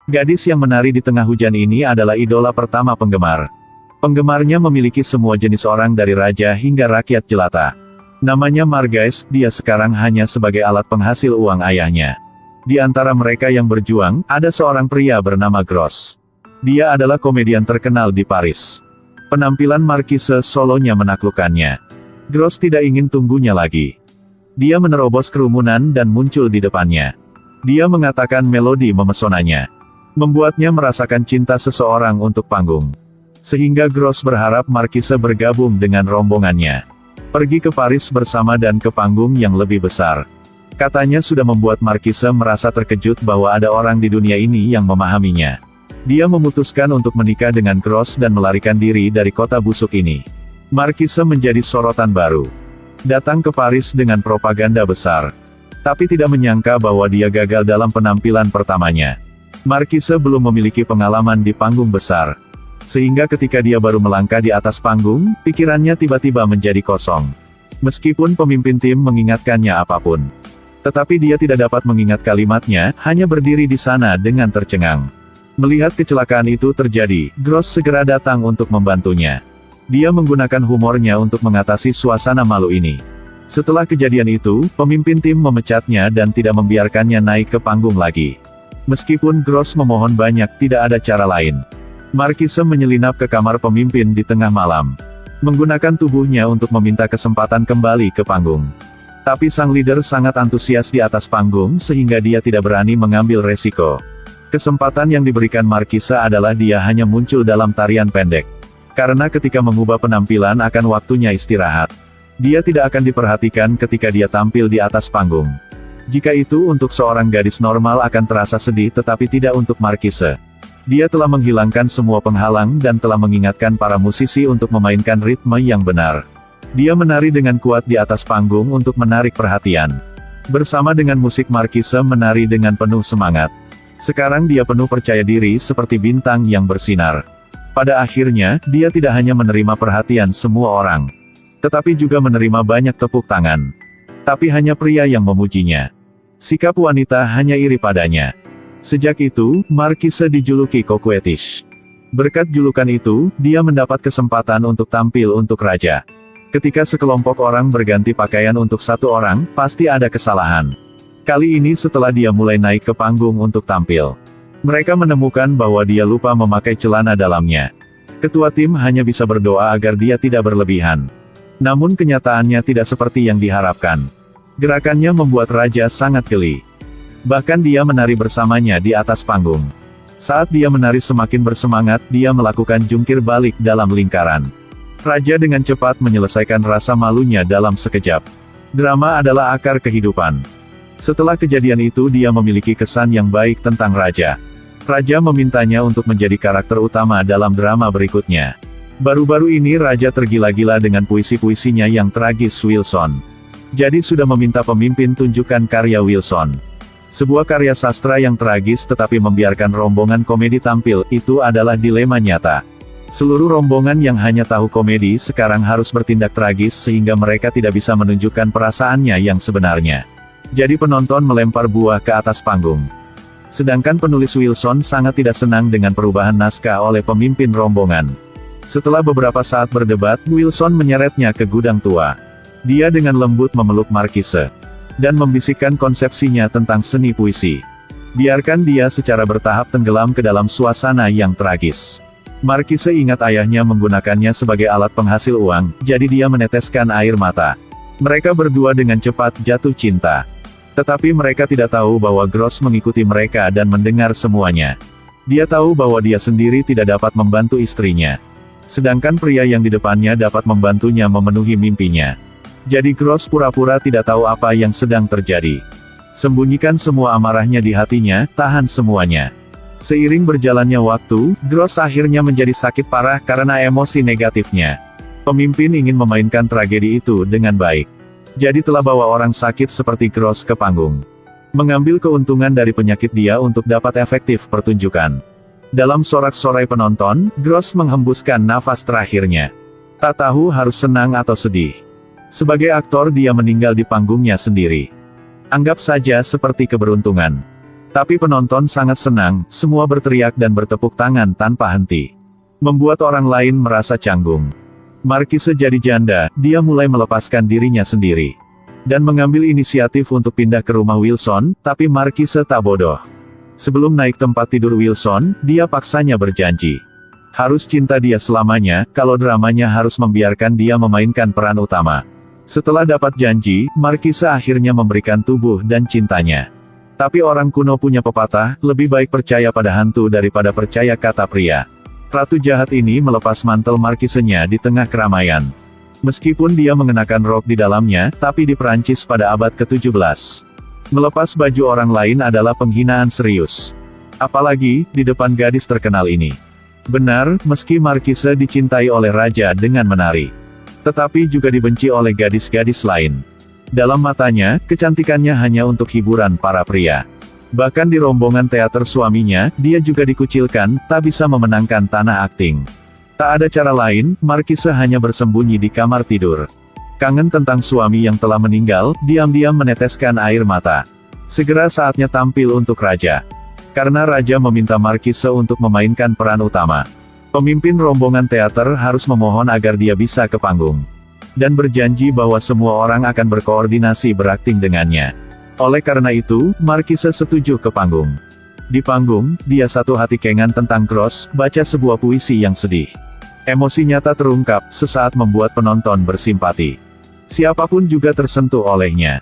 Gadis yang menari di tengah hujan ini adalah idola pertama penggemar. Penggemarnya memiliki semua jenis orang dari raja hingga rakyat jelata. Namanya Margaish, dia sekarang hanya sebagai alat penghasil uang ayahnya. Di antara mereka yang berjuang, ada seorang pria bernama Gross. Dia adalah komedian terkenal di Paris. Penampilan Marquise solonya menaklukkannya. Gross tidak ingin tunggunya lagi. Dia menerobos kerumunan dan muncul di depannya. Dia mengatakan melodi memesonanya. Membuatnya merasakan cinta seseorang untuk panggung. Sehingga Gross berharap Marquise bergabung dengan rombongannya. Pergi ke Paris bersama dan ke panggung yang lebih besar. Katanya sudah membuat Marquise merasa terkejut bahwa ada orang di dunia ini yang memahaminya. Dia memutuskan untuk menikah dengan Gross dan melarikan diri dari kota busuk ini. Marquise menjadi sorotan baru. Datang ke Paris dengan propaganda besar. Tapi tidak menyangka bahwa dia gagal dalam penampilan pertamanya. Marquise belum memiliki pengalaman di panggung besar. Sehingga ketika dia baru melangkah di atas panggung, pikirannya tiba-tiba menjadi kosong. Meskipun pemimpin tim mengingatkannya apapun. Tetapi dia tidak dapat mengingat kalimatnya, hanya berdiri di sana dengan tercengang. Melihat kecelakaan itu terjadi, Gross segera datang untuk membantunya. Dia menggunakan humornya untuk mengatasi suasana malu ini. Setelah kejadian itu, pemimpin tim memecatnya dan tidak membiarkannya naik ke panggung lagi. Meskipun Gross memohon banyak, tidak ada cara lain. Marquise menyelinap ke kamar pemimpin di tengah malam. Menggunakan tubuhnya untuk meminta kesempatan kembali ke panggung. Tapi sang leader sangat antusias di atas panggung sehingga dia tidak berani mengambil resiko. Kesempatan yang diberikan Marquise adalah dia hanya muncul dalam tarian pendek. Karena ketika mengubah penampilan akan waktunya istirahat. Dia tidak akan diperhatikan ketika dia tampil di atas panggung. Jika itu untuk seorang gadis normal akan terasa sedih tetapi tidak untuk Marquise. Dia telah menghilangkan semua penghalang dan telah mengingatkan para musisi untuk memainkan ritme yang benar. Dia menari dengan kuat di atas panggung untuk menarik perhatian. Bersama dengan musik Marquise menari dengan penuh semangat. Sekarang dia penuh percaya diri seperti bintang yang bersinar. Pada akhirnya, dia tidak hanya menerima perhatian semua orang. Tetapi juga menerima banyak tepuk tangan. Tapi hanya pria yang memujinya. Sikap wanita hanya iri padanya. Sejak itu, Marquise dijuluki Coquettish. Berkat julukan itu, dia mendapat kesempatan untuk tampil untuk raja. Ketika sekelompok orang berganti pakaian untuk satu orang, pasti ada kesalahan. Kali ini setelah dia mulai naik ke panggung untuk tampil. Mereka menemukan bahwa dia lupa memakai celana dalamnya. Ketua tim hanya bisa berdoa agar dia tidak berlebihan. Namun kenyataannya tidak seperti yang diharapkan. Gerakannya membuat raja sangat geli. Bahkan dia menari bersamanya di atas panggung. Saat dia menari semakin bersemangat, dia melakukan jungkir balik dalam lingkaran. Raja dengan cepat menyelesaikan rasa malunya dalam sekejap. Drama adalah akar kehidupan. Setelah kejadian itu dia memiliki kesan yang baik tentang raja. Raja memintanya untuk menjadi karakter utama dalam drama berikutnya. Baru-baru ini raja tergila-gila dengan puisi-puisinya yang tragis Wilson. Jadi sudah meminta pemimpin tunjukkan karya Wilson. Sebuah karya sastra yang tragis tetapi membiarkan rombongan komedi tampil, itu adalah dilema nyata. Seluruh rombongan yang hanya tahu komedi sekarang harus bertindak tragis sehingga mereka tidak bisa menunjukkan perasaannya yang sebenarnya. Jadi penonton melempar buah ke atas panggung. Sedangkan penulis Wilson sangat tidak senang dengan perubahan naskah oleh pemimpin rombongan. Setelah beberapa saat berdebat, Wilson menyeretnya ke gudang tua. Dia dengan lembut memeluk Marquise. Dan membisikkan konsepsinya tentang seni puisi. Biarkan dia secara bertahap tenggelam ke dalam suasana yang tragis. Marquise ingat ayahnya menggunakannya sebagai alat penghasil uang, jadi dia meneteskan air mata. Mereka berdua dengan cepat jatuh cinta. Tetapi mereka tidak tahu bahwa Gross mengikuti mereka dan mendengar semuanya. Dia tahu bahwa dia sendiri tidak dapat membantu istrinya. Sedangkan pria yang di depannya dapat membantunya memenuhi mimpinya. Jadi Gross pura-pura tidak tahu apa yang sedang terjadi. Sembunyikan semua amarahnya di hatinya, tahan semuanya. Seiring berjalannya waktu, Gross akhirnya menjadi sakit parah karena emosi negatifnya. Pemimpin ingin memainkan tragedi itu dengan baik. Jadi telah bawa orang sakit seperti Gross ke panggung. Mengambil keuntungan dari penyakit dia untuk dapat efektif pertunjukan. Dalam sorak-sorai penonton, Gross menghembuskan nafas terakhirnya. Tak tahu harus senang atau sedih. Sebagai aktor dia meninggal di panggungnya sendiri. Anggap saja seperti keberuntungan. Tapi penonton sangat senang, semua berteriak dan bertepuk tangan tanpa henti. Membuat orang lain merasa canggung. Marquise jadi janda, dia mulai melepaskan dirinya sendiri. Dan mengambil inisiatif untuk pindah ke rumah Wilson, tapi Marquise tak bodoh. Sebelum naik tempat tidur Wilson, dia paksanya berjanji. Harus cinta dia selamanya, kalau dramanya harus membiarkan dia memainkan peran utama. Setelah dapat janji, Marquise akhirnya memberikan tubuh dan cintanya. Tapi orang kuno punya pepatah, lebih baik percaya pada hantu daripada percaya kata pria. Ratu jahat ini melepas mantel Marquise-nya di tengah keramaian. Meskipun dia mengenakan rok di dalamnya, tapi di Perancis pada abad ke-17. Melepas baju orang lain adalah penghinaan serius. Apalagi, di depan gadis terkenal ini. Benar, meski Marquise dicintai oleh raja dengan menari. Tetapi juga dibenci oleh gadis-gadis lain. Dalam matanya, kecantikannya hanya untuk hiburan para pria. Bahkan di rombongan teater suaminya, dia juga dikucilkan, tak bisa memenangkan tanah akting. Tak ada cara lain, Marquise hanya bersembunyi di kamar tidur. Kangen tentang suami yang telah meninggal, diam-diam meneteskan air mata. Segera saatnya tampil untuk raja. Karena raja meminta Marquise untuk memainkan peran utama. Pemimpin rombongan teater harus memohon agar dia bisa ke panggung. Dan berjanji bahwa semua orang akan berkoordinasi berakting dengannya. Oleh karena itu, Marquise setuju ke panggung. Di panggung, dia satu hati kengan tentang Gros, baca sebuah puisi yang sedih. Emosi nyata terungkap, sesaat membuat penonton bersimpati. Siapapun juga tersentuh olehnya.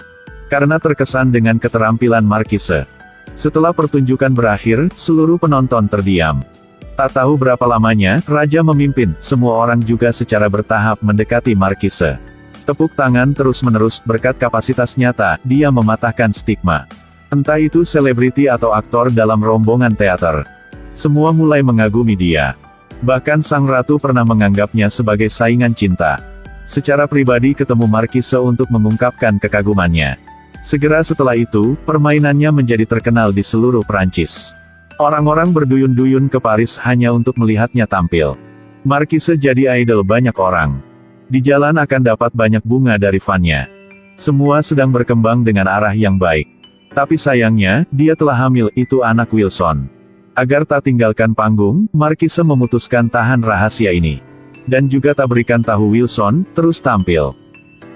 Karena terkesan dengan keterampilan Marquise. Setelah pertunjukan berakhir, seluruh penonton terdiam. Tak tahu berapa lamanya, raja memimpin, semua orang juga secara bertahap mendekati Marquise. Tepuk tangan terus-menerus, berkat kapasitas nyata, dia mematahkan stigma. Entah itu selebriti atau aktor dalam rombongan teater. Semua mulai mengagumi dia. Bahkan sang ratu pernah menganggapnya sebagai saingan cinta. Secara pribadi ketemu Marquise untuk mengungkapkan kekagumannya. Segera setelah itu, permainannya menjadi terkenal di seluruh Prancis. Orang-orang berduyun-duyun ke Paris hanya untuk melihatnya tampil. Marquise jadi idol banyak orang. Di jalan akan dapat banyak bunga dari fannya. Semua sedang berkembang dengan arah yang baik. Tapi sayangnya, dia telah hamil, itu anak Wilson. Agar tak tinggalkan panggung, Marquise memutuskan tahan rahasia ini. Dan juga tak berikan tahu Wilson, terus tampil.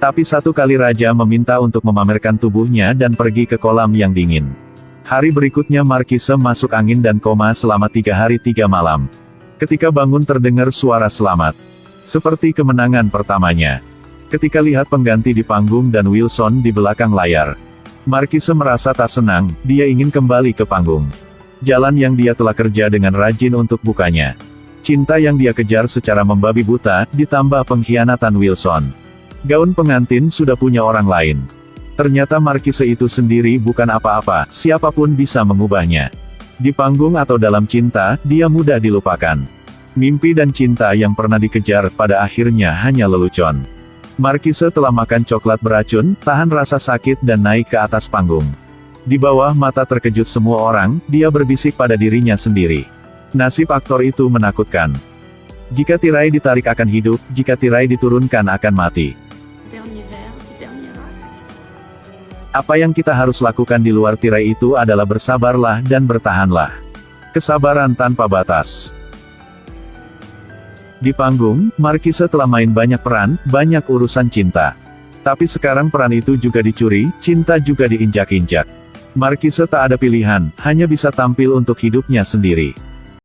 Tapi satu kali raja meminta untuk memamerkan tubuhnya dan pergi ke kolam yang dingin. Hari berikutnya Marquise masuk angin dan koma selama 3 hari 3 malam. Ketika bangun terdengar suara selamat. Seperti kemenangan pertamanya. Ketika lihat pengganti di panggung dan Wilson di belakang layar. Marquise merasa tak senang, dia ingin kembali ke panggung. Jalan yang dia telah kerja dengan rajin untuk bukanya. Cinta yang dia kejar secara membabi buta, ditambah pengkhianatan Wilson. Gaun pengantin sudah punya orang lain. Ternyata Marquise itu sendiri bukan apa-apa, siapapun bisa mengubahnya. Di panggung atau dalam cinta, dia mudah dilupakan. Mimpi dan cinta yang pernah dikejar, pada akhirnya hanya lelucon. Marquise telah makan coklat beracun, tahan rasa sakit dan naik ke atas panggung. Di bawah mata terkejut semua orang, dia berbisik pada dirinya sendiri. Nasib aktor itu menakutkan. Jika tirai ditarik akan hidup, jika tirai diturunkan akan mati. Apa yang kita harus lakukan di luar tirai itu adalah bersabarlah dan bertahanlah. Kesabaran tanpa batas. Di panggung, Marquise telah main banyak peran, banyak urusan cinta. Tapi sekarang peran itu juga dicuri, cinta juga diinjak-injak. Marquise tak ada pilihan, hanya bisa tampil untuk hidupnya sendiri.